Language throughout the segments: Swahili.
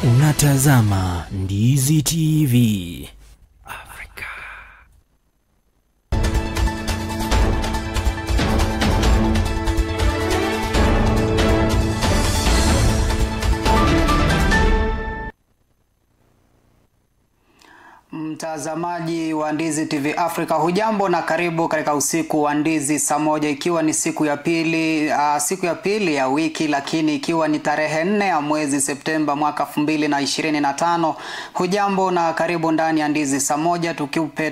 Unatazama Ndizi TV. Mtazamaji wa Ndizi TV Africa, hujambo na karibu katika usiku wa Ndizi saa moja, ikiwa ni siku ya pili ya wiki, lakini ikiwa ni tarehe 4 ya mwezi Septemba mwaka 2025. Hujambo na karibu ndani ya Ndizi saa moja,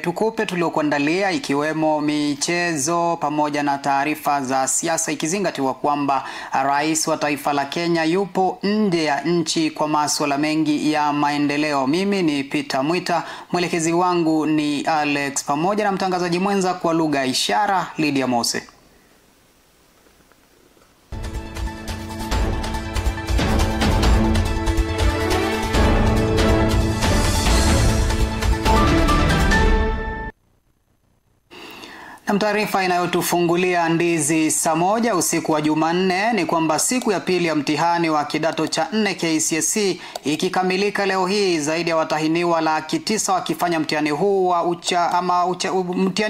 tukupe tuliokuandalia, ikiwemo michezo pamoja na taarifa za siasa, ikizingatiwa kwamba rais wa taifa la Kenya yupo nje ya nchi kwa masuala mengi ya maendeleo. Mimi ni Peter Mwita, mwelekezi wangu ni Alex, pamoja na mtangazaji mwenza kwa lugha ishara Lydia Mose. Na taarifa inayotufungulia Ndizi saa moja usiku wa Jumanne ni kwamba siku ya pili ya mtihani wa kidato cha 4 KCSE ikikamilika leo hii, zaidi ya watahiniwa 900,000 wakifanya mtihani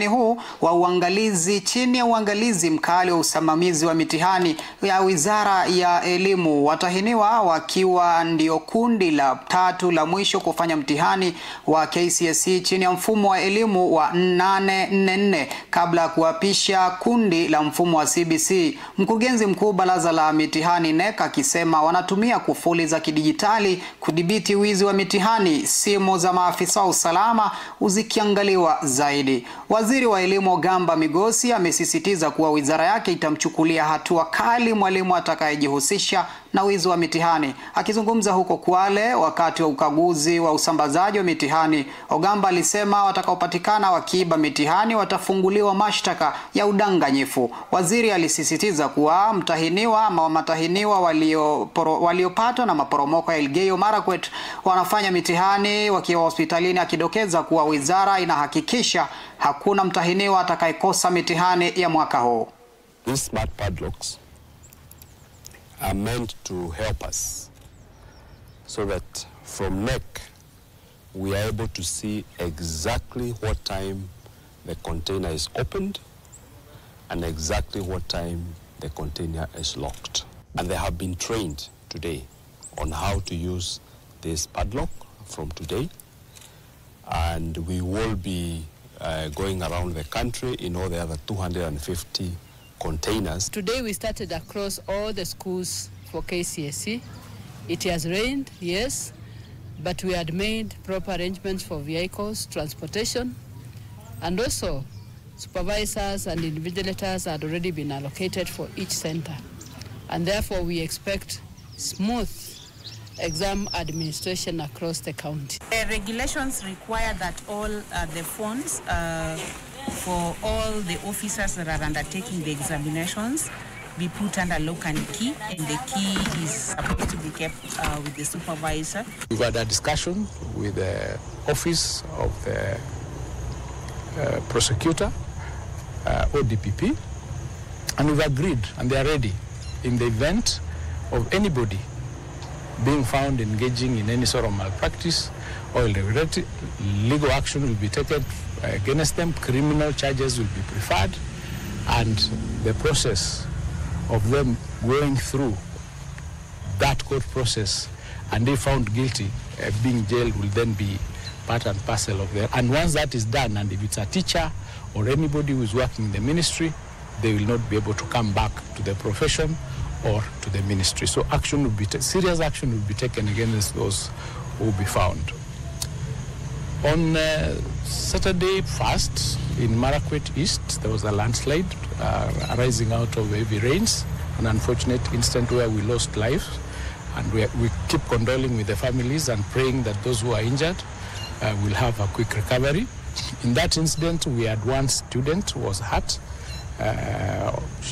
huu wa uangalizi chini ya uangalizi mkali wa usimamizi wa mitihani ya Wizara ya Elimu. Watahiniwa wakiwa ndio kundi la 3 la mwisho kufanya mtihani wa KCSE chini ya mfumo wa elimu wa 844 kabla kuapisha kundi la mfumo wa CBC. Mkurugenzi mkuu baraza la mitihani NEC akisema wanatumia kufuli za kidijitali kudhibiti wizi wa mitihani, simu za maafisa wa usalama uzikiangaliwa zaidi. Waziri wa elimu Gamba Migosi amesisitiza kuwa wizara yake itamchukulia hatua kali mwalimu atakayejihusisha na wizi wa mitihani. Akizungumza huko Kwale wakati wa ukaguzi wa usambazaji wa mitihani, Ogamba alisema watakaopatikana wakiiba mitihani watafunguliwa mashtaka ya udanganyifu. Waziri alisisitiza kuwa matahiniwa waliopatwa na maporomoko ya Elgeyo Marakwet wanafanya mitihani wakiwa hospitalini, akidokeza kuwa wizara inahakikisha hakuna mtahiniwa atakayekosa mitihani ya mwaka huu. These smart padlocks are meant to help us so that from NEC we are able to see exactly what time the container is opened and exactly what time the container is locked. And they have been trained today on how to use this padlock from today. And we will be going around the country in all the other 250 containers. Today we started across all the schools for KCSE. It has rained, yes, but we had made proper arrangements for vehicles, transportation, and also supervisors and invigilators had already been allocated for each center. And therefore we expect smooth exam administration across the county. The regulations require that all the phones for all the officers that are undertaking the examinations be put under lock and key, and the key is supposed to be kept with the supervisor. We've had a discussion with the office of the prosecutor, ODPP, and we've agreed, and they are ready in the event of anybody being found engaging in any sort of malpractice or legal action will be taken against them. Criminal charges will be preferred, and the process of them going through that court process and they found guilty, being jailed will then be part and parcel of them. And once that is done, and if it's a teacher or anybody who is working in the ministry, they will not be able to come back to the profession or to the ministry. So action will be serious action will be taken against those who will be found. On Saturday 1st in Marakwet East, there was a landslide arising out of heavy rains, an unfortunate incident where we lost lives, and we keep condoling with the families and praying that those who are injured will have a quick recovery. In that incident, we had one student who was hurt.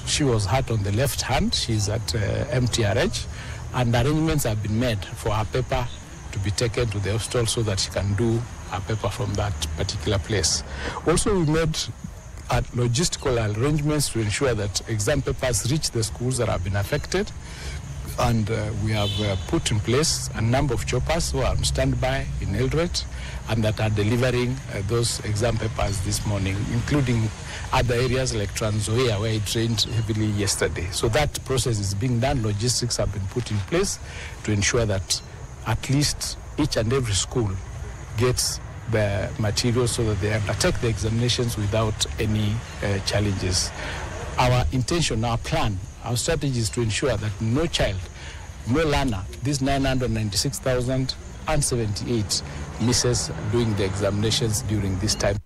She was hurt on the left hand. She's at MTRH, and arrangements have been made for her paper to be taken to the hospital so that she can do her paper from that particular place. Also, we made logistical arrangements to ensure that exam papers reach the schools that have been affected, And we have put in place a number of choppers who are on standby in Eldoret and that are delivering those exam papers this morning, including other areas like Trans Nzoia, where it rained heavily yesterday. So that process is being done. Logistics have been put in place to ensure that at least each and every school gets the materials so that they undertake the examinations without any challenges. Our intention, our plan, our strategy is to ensure that no child, no learner, these 996,078 misses doing the examinations during this time.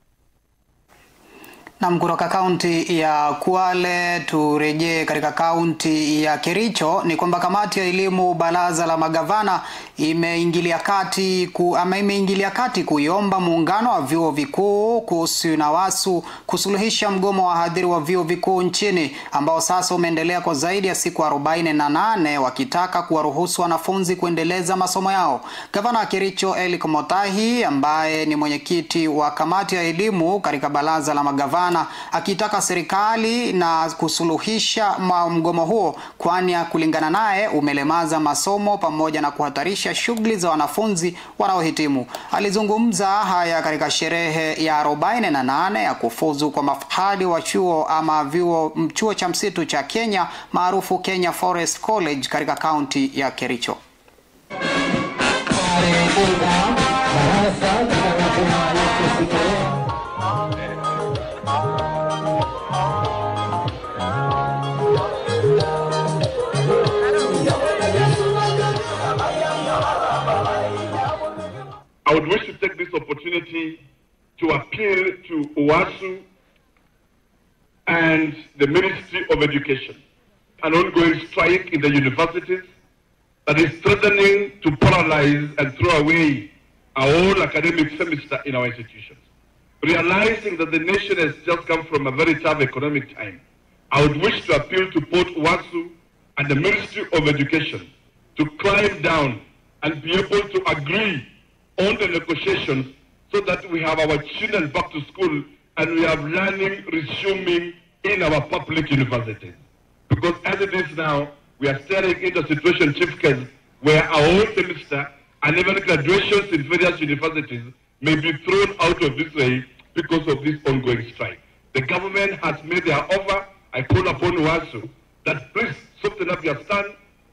Na kutoka kaunti ya Kwale turejee katika kaunti ya Kericho. Ni kwamba kamati ya elimu baraza la magavana imeingilia kati kuiomba muungano wa vyuo vikuu kuhusu na wasu kusuluhisha mgomo wa wahadhiri wa vyuo vikuu nchini ambao sasa umeendelea kwa zaidi ya siku 48 wakitaka kuwaruhusu wanafunzi kuendeleza masomo yao. Gavana wa Kericho Eric Motahi ambaye ni mwenyekiti wa kamati ya elimu katika baraza la magavana akitaka serikali na kusuluhisha mgomo huo, kwani kulingana naye umelemaza masomo pamoja na kuhatarisha shughuli za wanafunzi wanaohitimu. Alizungumza haya katika sherehe ya 48 ya kufuzu kwa mafahali wa chuo cha msitu cha Kenya maarufu Kenya Forest College katika kaunti ya Kericho. I would wish to take this opportunity to appeal to UWASU and the Ministry of Education. An ongoing strike in the universities that is threatening to paralyze and throw away our whole academic semester in our institutions. Realizing that the nation has just come from a very tough economic time, I would wish to appeal to both UWASU and the Ministry of Education to climb down and be able to agree on the negotiations so that we have our children back to school and we have learning resuming in our public universities. Because as it is now, we are staring into a situation, Chief Case, where our whole semester and even graduations in various universities may be thrown out of this way because of this ongoing strike. The government has made their offer. I call upon UWASU that please soften up your stand.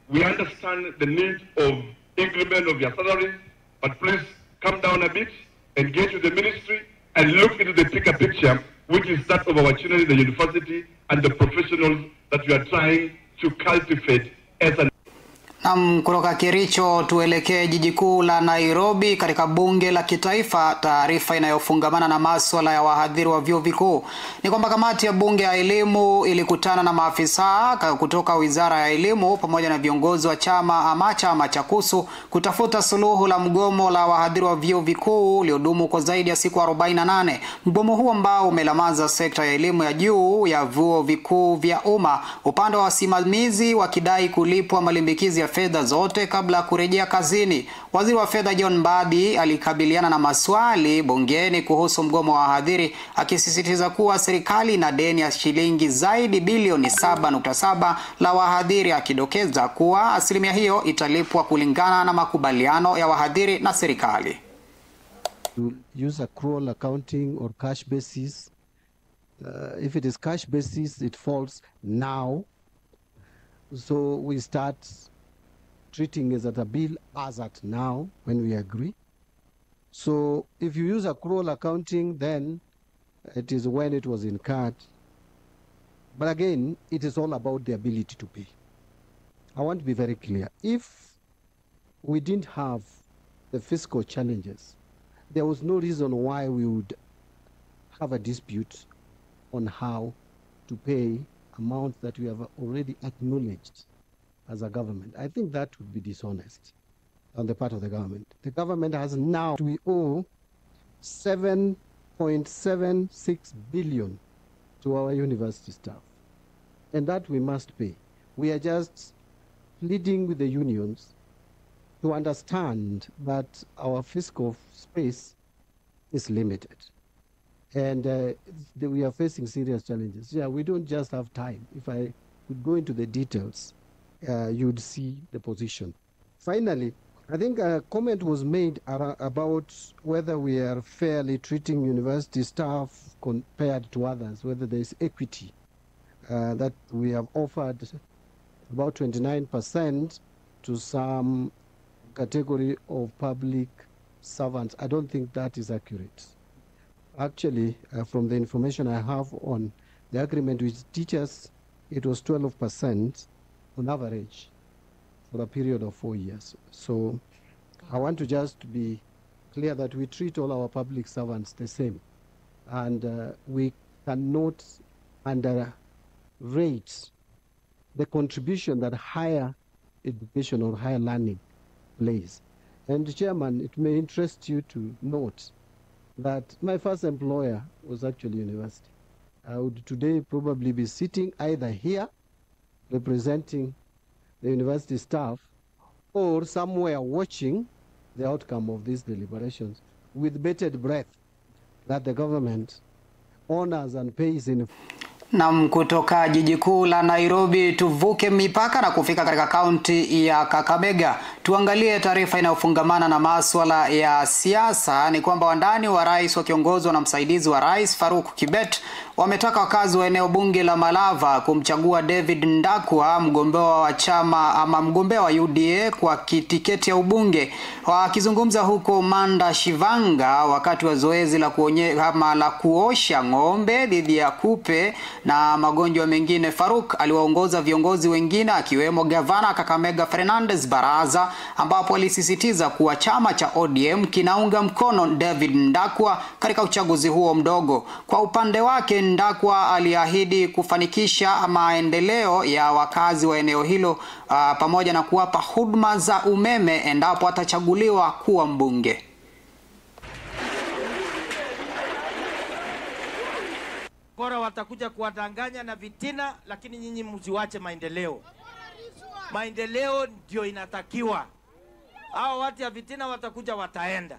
We understand the need of increment of your salaries, but please come down a bit, engage with the ministry, and look into the bigger picture, which is that of our children in the university and the professionals that we are trying to cultivate as an Kutoka Kericho tuelekee jiji kuu la Nairobi katika bunge la kitaifa. Taarifa inayofungamana na masuala ya wahadhiri wa vyuo vikuu ni kwamba kamati ya bunge ya elimu ilikutana na maafisa kutoka wizara ya elimu pamoja na viongozi wa chama cha KUSU kutafuta suluhu la mgomo la wahadhiri wa vyuo vikuu uliodumu kwa zaidi ya siku 48. Mgomo huo ambao umelemaza sekta ya elimu ya juu ya vyuo vikuu vya umma, upande wa wasimamizi wakidai kulipwa malimbikizi ya fedha zote kabla kurejea kazini. Waziri wa fedha John Mbadi alikabiliana na maswali bungeni kuhusu mgomo wa wahadhiri, akisisitiza kuwa serikali ina deni ya shilingi zaidi bilioni 7.7 la wahadhiri, akidokeza kuwa asilimia hiyo italipwa kulingana na makubaliano ya wahadhiri na serikali. Use accrual accounting or cash basis. If it is cash basis, it falls now. So we start treating it as a bill as at now when we agree. So if you use accrual accounting, then it is when it was incurred. But again, it is all about the ability to pay. I want to be very clear. If we didn't have the fiscal challenges, there was no reason why we would have a dispute on how to pay amounts that we have already acknowledged as a government. I think that would be dishonest on the part of the government. The government has now, we owe 7.76 billion to our university staff, and that we must pay. We are just pleading with the unions to understand that our fiscal space is limited. And we are facing serious challenges. Yeah, we don't just have time. If I could go into the details, you'd see the position. Finally, I think a comment was made about whether we are fairly treating university staff compared to others, whether there is equity, that we have offered about 29% to some category of public servants. I don't think that is accurate. Actually, from the information I have on the agreement with teachers, it was 12% on average for a period of 4 years. So I want to just be clear that we treat all our public servants the same. And we cannot underrate the contribution that higher education or higher learning plays. And Chairman, it may interest you to note that my first employer was actually university. I would today probably be sitting either here representing the university staff or somewhere watching the outcome of these deliberations with bated breath that the government honors and pays in. Na kutoka jiji kuu la Nairobi tuvuke mipaka na kufika katika kaunti ya Kakamega. Tuangalie taarifa inayofungamana na masuala ya siasa. Ni kwamba wandani wa rais wakiongozwa na msaidizi wa rais Faruk Kibet wametaka wakazi wa eneo bunge la Malava kumchagua David Ndakwa, mgombea wa chama ama mgombea wa UDA kwa tiketi ya ubunge. Wakizungumza huko Manda Shivanga wakati wa zoezi la kuosha ng'ombe dhidi ya kupe na magonjwa mengine, Faruk aliwaongoza viongozi wengine akiwemo gavana Kakamega Fernandez Baraza, ambapo alisisitiza kuwa chama cha ODM kinaunga mkono David Ndakwa katika uchaguzi huo mdogo. Kwa upande wake, Ndakwa aliahidi kufanikisha maendeleo ya wakazi wa eneo hilo pamoja na kuwapa huduma za umeme endapo atachaguliwa kuwa mbunge. Bora watakuja kuwadanganya na vitina, lakini nyinyi msiwache maendeleo. Maendeleo ndio inatakiwa. Hao watu ya vitina watakuja wataenda.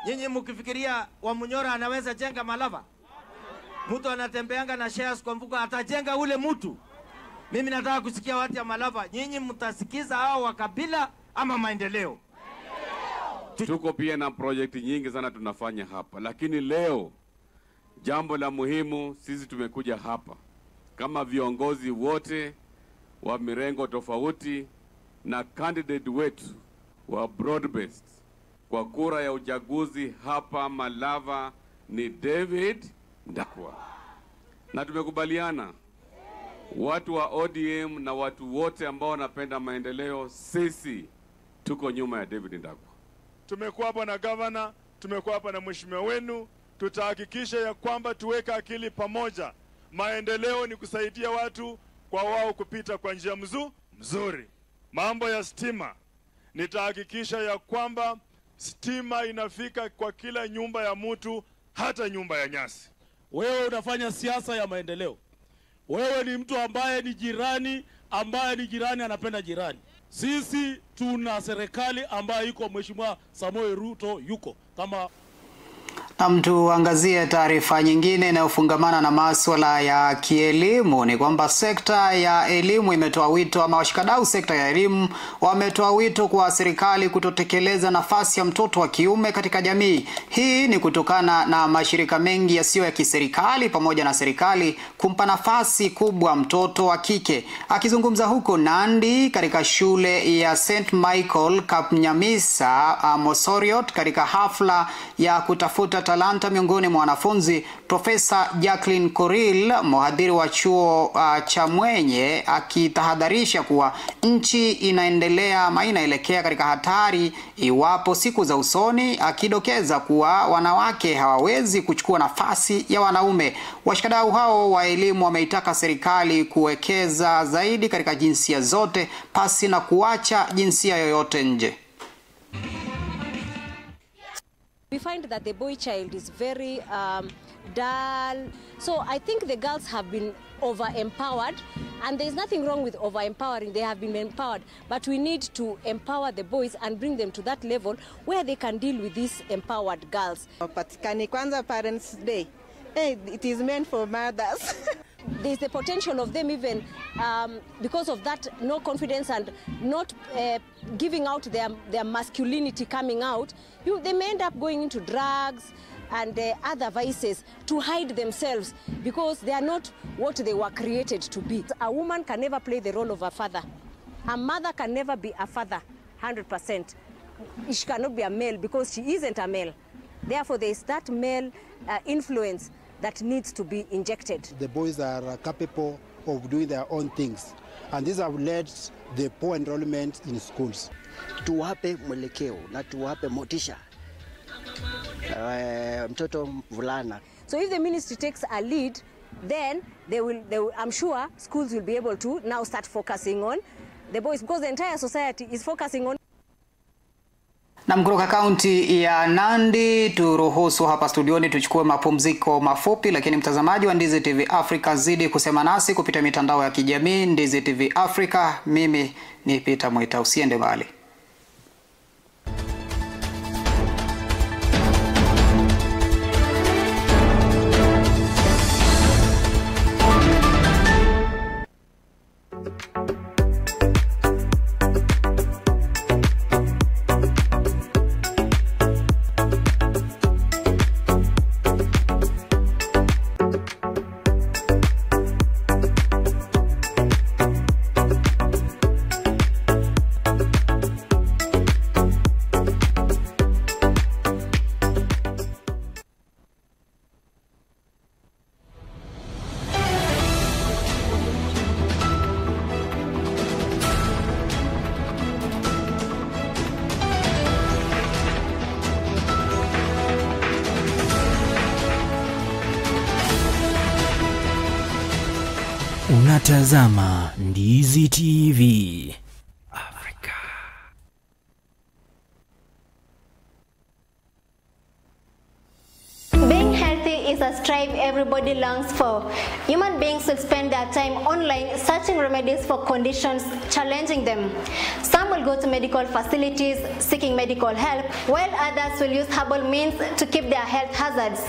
Nyinyi mkifikiria Wamunyora anaweza jenga Malava? Mtu anatembeanga na shares kwa mfuko atajenga ule mtu? Mimi nataka kusikia watu ya Malava, nyinyi mtasikiza hao wa kabila ama maendeleo? Tuko pia na project nyingi sana tunafanya hapa, lakini leo jambo la muhimu, sisi tumekuja hapa kama viongozi wote wa mirengo tofauti na candidate wetu wa broad based kwa kura ya uchaguzi hapa Malava ni David Ndakwa. Na tumekubaliana watu wa ODM na watu wote ambao wanapenda maendeleo, sisi tuko nyuma ya David Ndakwa. Tumekuwa hapa na governor, tumekuwa hapa na mheshimiwa wenu. Tutahakikisha ya kwamba tuweka akili pamoja. Maendeleo ni kusaidia watu kwa wao kupita kwa njia mzuri. Mambo ya stima, nitahakikisha ya kwamba stima inafika kwa kila nyumba ya mtu, hata nyumba ya nyasi. Wewe unafanya siasa ya maendeleo. Wewe ni mtu ambaye ni jirani anapenda jirani. Sisi tuna serikali ambayo iko Mheshimiwa Samoei Ruto yuko kama. Na mtu angazie taarifa nyingine inayofungamana na masuala ya kielimu. Ni kwamba sekta ya elimu imetoa wito, ama washikadau sekta ya elimu wametoa wito kwa serikali kutotekeleza nafasi ya mtoto wa kiume katika jamii. Hii ni kutokana na mashirika mengi yasiyo ya kiserikali pamoja na serikali kumpa nafasi kubwa mtoto wa kike. Akizungumza huko Nandi katika shule ya St. Michael Kapnyamisa Mosoriot katika hafla ya kutafuta talanta miongoni mwa wanafunzi, Profesa Jacqueline Koril, mhadhiri wa chuo cha Mwenye, akitahadharisha kuwa nchi inaelekea katika hatari iwapo siku za usoni, akidokeza kuwa wanawake hawawezi kuchukua nafasi ya wanaume. Washikadau hao wa elimu wameitaka serikali kuwekeza zaidi katika jinsia zote pasi na kuacha jinsia yoyote nje. We find that the boy child is very dull. So I think the girls have been over-empowered, and there is nothing wrong with over-empowering. They have been empowered, but we need to empower the boys and bring them to that level where they can deal with these empowered girls. Patikani kwanza Parents Day. Hey, it is meant for mothers. there's the potential of them even, because of that no confidence and not giving out their masculinity coming out, they may end up going into drugs and other vices to hide themselves because they are not what they were created to be. A woman can never play the role of a father. A mother can never be a father, 100%. She cannot be a male because she isn't a male. Therefore, there is that male influence that needs to be injected. The boys are capable of doing their own things, and these have led the poor enrollment in schools. Tuwape mwelekeo na tuwape motisha mtoto mvulana. So if the ministry takes a lead, then they will, I'm sure schools will be able to now start focusing on the boys, because the entire society is focusing on. Na kutoka kaunti ya Nandi turuhusu hapa studioni tuchukue mapumziko mafupi, lakini mtazamaji wa Ndizi TV Africa zidi kusema nasi kupita mitandao ya kijamii. Ndizi TV Africa, mimi ni Peter Mwita, usiende mbali. Unatazama Ndizi TV Africa. Being healthy is a strive everybody longs for. Human beings will spend their time online searching remedies for conditions challenging them. Some will go to medical facilities seeking medical help, while others will use herbal means to keep their health hazards.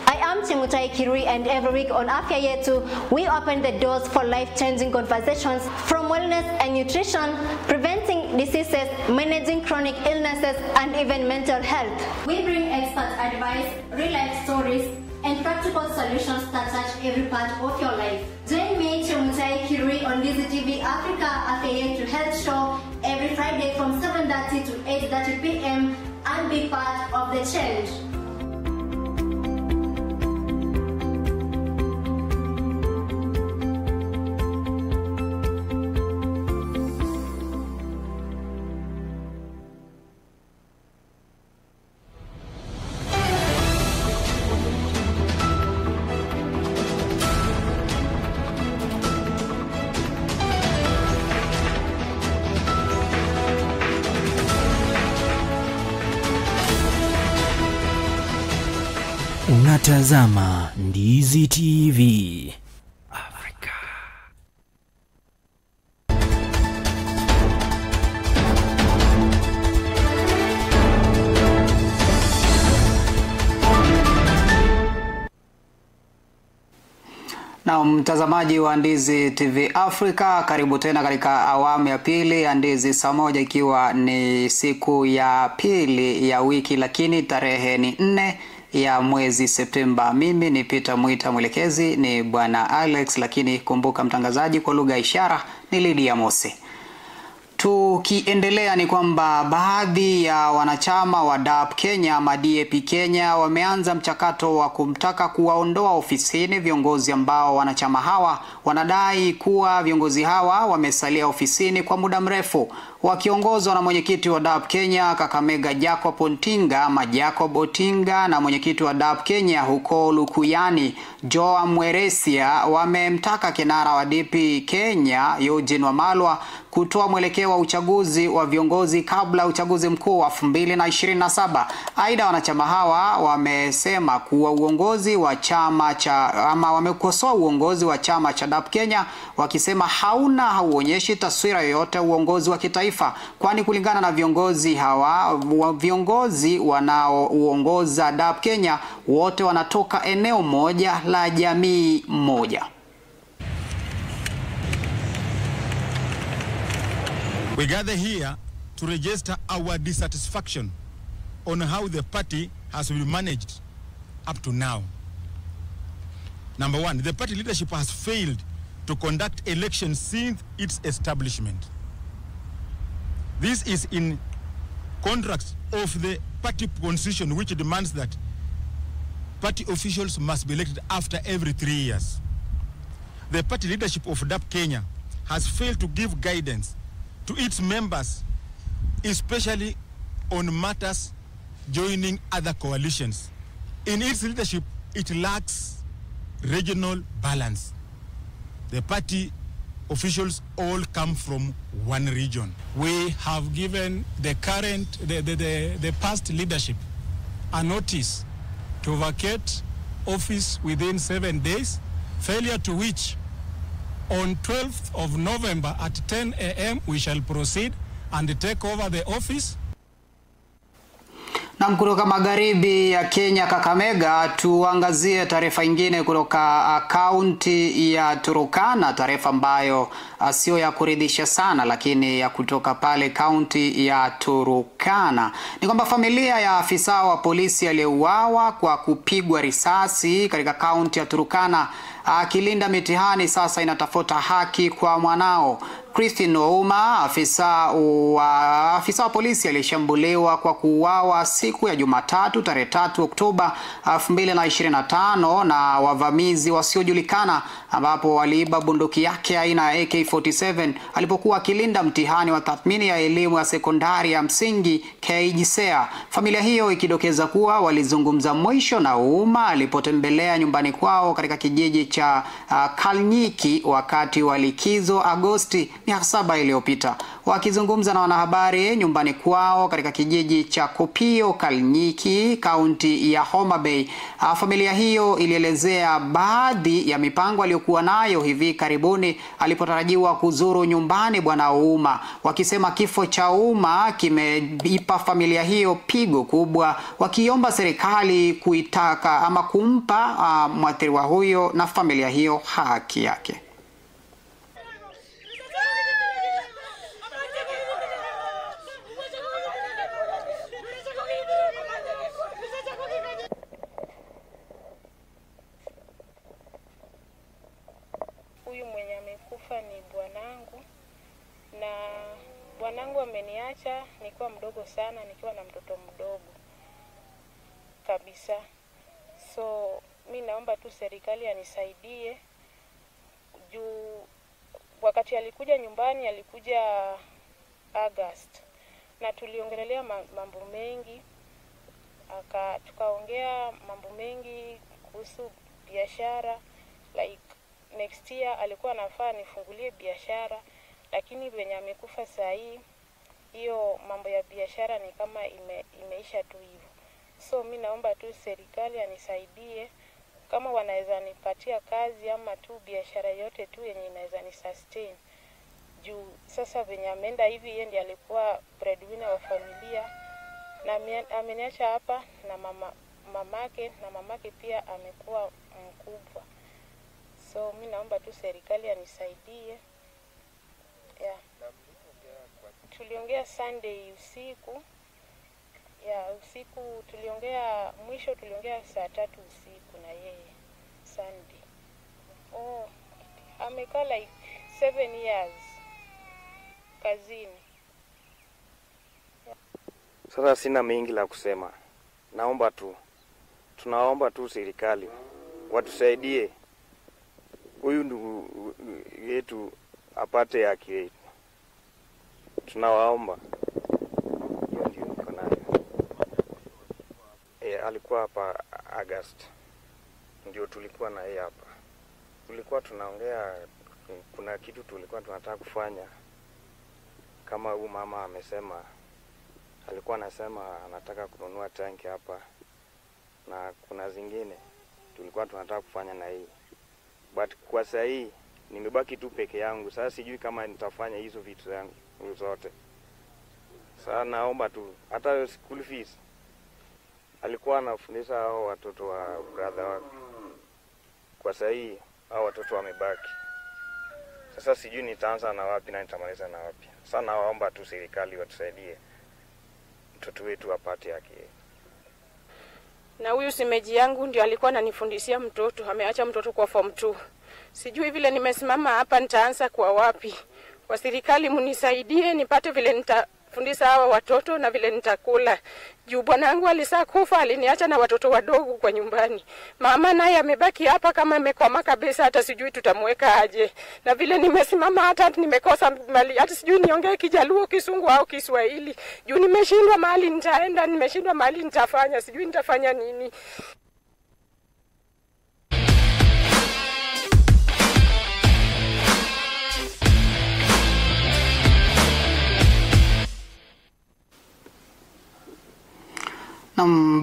I am Chemutai Kirui, and every week on Afya Yetu, we open the doors for life-changing conversations from wellness and nutrition, preventing diseases, managing chronic illnesses, and even mental health. We bring expert advice, real-life stories, and practical solutions that touch every part of your life. Join me, Chemutai Kirui, on Ndizi TV Africa Afya Yetu Health Show every Friday from 7:30 to 8:30 p.m. and be part of the change. Unatazama Ndizi TV Africa. Na mtazamaji wa Ndizi TV Africa, karibu tena katika awamu ya pili ya Ndizi saa moja, ikiwa ni siku ya pili ya wiki, lakini tarehe ni 4 ya mwezi Septemba. Mimi ni Peter Mwita, mwelekezi ni Bwana Alex, lakini kumbuka mtangazaji kwa lugha ishara ni Lydia Mose. Tukiendelea ni kwamba baadhi ya wanachama wa DAP Kenya ama DAP Kenya wameanza mchakato wa kumtaka kuwaondoa ofisini viongozi ambao wanachama hawa wanadai kuwa viongozi hawa wamesalia ofisini kwa muda mrefu. Wakiongozwa na mwenyekiti wa DAP Kenya Kakamega Jacob Otinga ama Jacob Otinga na mwenyekiti wa DAP Kenya huko Lukuyani Joa Mweresia, wamemtaka kinara wa DP Kenya Eugene Wamalwa kutoa mwelekeo wa uchaguzi wa viongozi kabla uchaguzi mkuu wa 2027. Aidha, wanachama hawa wamesema kuwa uongozi wa chama cha wamekosoa uongozi wa chama cha DAP Kenya wakisema hauonyeshi taswira yoyote uongozi wa kitaifa, kwani kulingana na viongozi hawa, viongozi wanaoongoza DAP Kenya wote wanatoka eneo moja la jamii moja. We gather here to register our dissatisfaction on how the party has been managed up to now. Number one, the party leadership has failed to conduct elections since its establishment. This is in contrast of the party constitution, which demands that party officials must be elected after every 3 years. The party leadership of DAP Kenya has failed to give guidance to its members, especially on matters joining other coalitions. In its leadership, it lacks regional balance. The party officials all come from one region. We have given the past leadership a notice to vacate office within 7 days, failure to which on 12th of November at 10 a.m. we shall proceed and take over the office. Na kutoka magharibi ya Kenya Kakamega, tuangazie taarifa nyingine kutoka kaunti ya Turkana, taarifa ambayo sio ya kuridhisha sana lakini ya kutoka pale kaunti ya Turkana. Ni kwamba familia ya afisa wa polisi aliyeuawa kwa kupigwa risasi katika kaunti ya Turkana akilinda mitihani sasa inatafuta haki kwa mwanao. Christine Ouma, afisa wa polisi alishambuliwa kwa kuuawa siku ya Jumatatu tarehe 3 Oktoba 2025 na wavamizi wasiojulikana, ambapo waliiba bunduki yake aina ya AK47 alipokuwa akilinda mtihani wa tathmini ya elimu ya sekondari ya msingi KJSEA. Familia hiyo ikidokeza kuwa walizungumza mwisho na Ouma alipotembelea nyumbani kwao katika kijiji cha Kalnyiki wakati wa likizo Agosti 7 iliyopita. Wakizungumza na wanahabari nyumbani kwao katika kijiji cha Kopio Kalnyiki, kaunti ya Homa Bay, familia hiyo ilielezea baadhi ya mipango aliyokuwa nayo hivi karibuni alipotarajiwa kuzuru nyumbani bwana Ouma, wakisema kifo cha Ouma kimeipa familia hiyo pigo kubwa, wakiomba serikali kuitaka ama kumpa mwathiriwa huyo na familia hiyo haki yake. Huyu mwenye amekufa ni bwanangu, na bwanangu ameniacha nikiwa mdogo sana, nikiwa na mtoto mdogo kabisa. So mimi naomba tu serikali anisaidie juu wakati alikuja nyumbani alikuja August na tuliongelelea mambo mengi, tukaongea mambo mengi kuhusu biashara, like next year alikuwa anafaa nifungulie biashara, lakini venye amekufa saa hii hiyo mambo ya biashara ni kama imeisha tu hivyo. So mimi naomba tu serikali anisaidie kama wanaweza nipatia kazi ama tu biashara yote tu yenye inaweza ni sustain. Juu sasa venye ameenda hivi, yeye ndiye alikuwa breadwinner wa familia na ameniacha hapa na mamake pia amekuwa mkubwa. So mimi naomba tu serikali anisaidie. Yeah. Tuliongea Sunday usiku. Usiku tuliongea, mwisho tuliongea saa 3 usiku na yeye Sunday. Amekaa like 7 years kazini. Sasa sina mengi la kusema. Tunaomba tu serikali watusaidie huyu ndugu yetu apate haki yetu. Tunawaomba. Hiyo ndio niko nayo. Alikuwa hapa August. Ndio tulikuwa na yeye hapa. Tulikuwa tunaongea, kuna kitu tulikuwa tunataka kufanya. Kama huyu mama amesema, alikuwa anasema anataka kununua tanki hapa, na kuna zingine tulikuwa tunataka kufanya na hii. But kwa sasa hii nimebaki tu peke yangu. Sasa sijui kama nitafanya hizo vitu zangu zote. Sasa naomba tu hata school fees. Alikuwa anafundisha hao watoto wa brother wake. Kwa sasa hii hao watoto wamebaki. Sasa sijui nitaanza na wapi na nitamaliza na wapi. Sana waomba tu serikali watusaidie mtoto wetu apate haki. Na huyu simeji yangu ndio alikuwa ananifundishia mtoto, ameacha mtoto kwa form 2. Sijui vile nimesimama hapa nitaanza kwa wapi. Kwa serikali munisaidie nipate vile nitafundisha hawa watoto na vile nitakula. Juu bwanangu alisakufa, aliniacha na watoto wadogo kwa nyumbani. Mama naye amebaki hapa kama amekwama kabisa, hata sijui tutamweka aje. Na vile nimesimama hata nimekosa mali, hata sijui niongee Kijaluo, Kisungu au Kiswahili. Juu nimeshindwa mahali nitaenda, nimeshindwa mahali nitafanya, sijui nitafanya nini.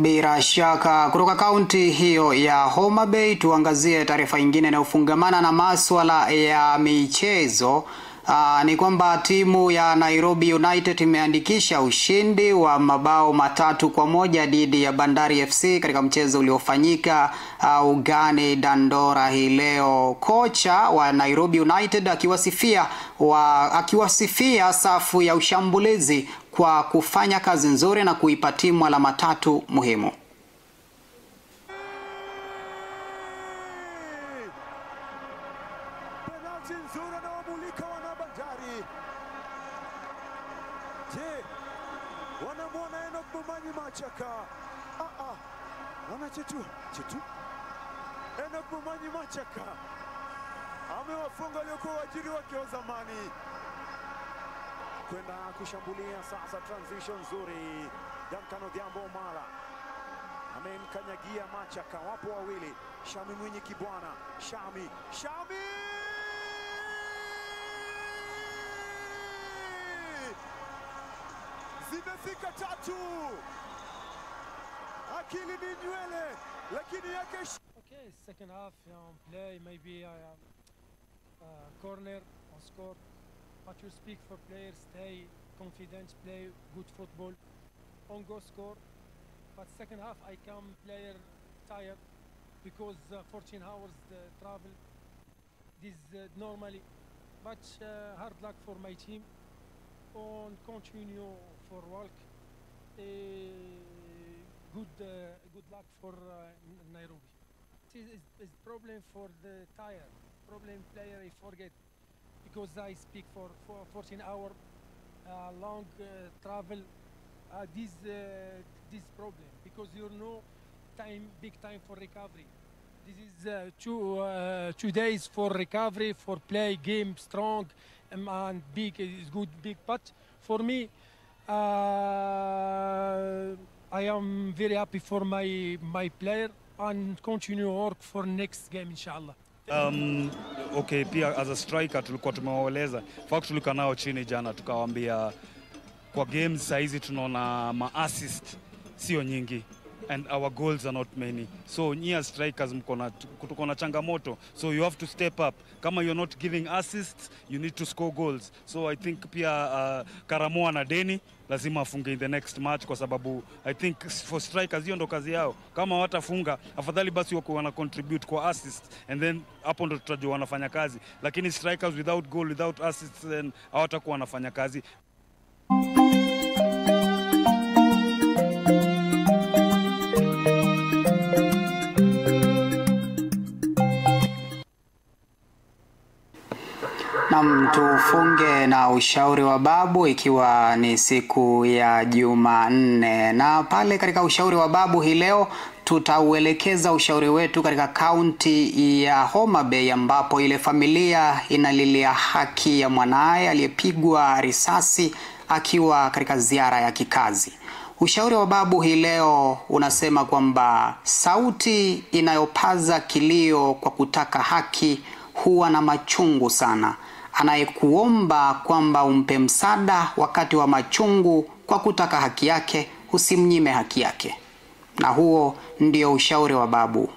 Bila shaka kutoka kaunti hiyo ya Homa Bay tuangazie taarifa nyingine inayofungamana na masuala ya michezo. Ni kwamba timu ya Nairobi United imeandikisha ushindi wa mabao 3-1 dhidi ya Bandari FC katika mchezo uliofanyika ugani Dandora hii leo. Kocha wa Nairobi United akiwasifia safu ya ushambulizi kwa kufanya kazi nzuri na kuipa timu alama 3 muhimu. Enoch Momanyi Machaka amewafunga waliokuwa wajiri wake wa zamani. Kwenda kushambulia sasa, transition nzuri. Duncan Odhiambo Omala amemkanyagia Machaka, wapo wawili. Shami Mwinyi Kibwana, Shami zimefika 3. Akili ni nywele lakini yake. Okay, second half play maybe corner or score, but you speak for players, stay confident, play good football, on go score. But second half I come player tired because 14 hours travel. This normally, but hard luck for my team. On continue for work. Good luck for Nairobi. It's problem for the tire. Problem player I forget because I speak for 14 hour long travel. This problem because you know big time for recovery. This is 2 days for recovery, for play game strong and big is good big. But for me, I am very happy for my player and continue work for next game inshallah. Okay, pia as a striker tulikuwa tumewaeleza fact tulikuwa nao chini jana tukawaambia kwa games saizi tunaona ma-assist sio nyingi and our goals are not many. So nyia strikers tuko na changamoto, so you have to step up. Kama you're not giving assists, you need to score goals. So I think pia Karamoa na Deni lazima afunge in the next match kwa sababu I think for strikers hiyo ndo kazi yao. Kama watafunga afadhali basi wako wana contribute kwa assist and then hapo ndo tutajua wanafanya kazi. Lakini strikers without goal, without assists then hawatakuwa wanafanya kazi. Tufunge na ushauri wa babu ikiwa ni siku ya Jumanne. Na pale katika ushauri wa babu hii leo tutauelekeza ushauri wetu katika kaunti ya Homa Bay ambapo ile familia inalilia haki ya mwanae aliyepigwa risasi akiwa katika ziara ya kikazi. Ushauri wa babu hii leo unasema kwamba sauti inayopaza kilio kwa kutaka haki huwa na machungu sana. Anayekuomba kwamba umpe msaada wakati wa machungu kwa kutaka haki yake, usimnyime haki yake. Na huo ndio ushauri wa babu.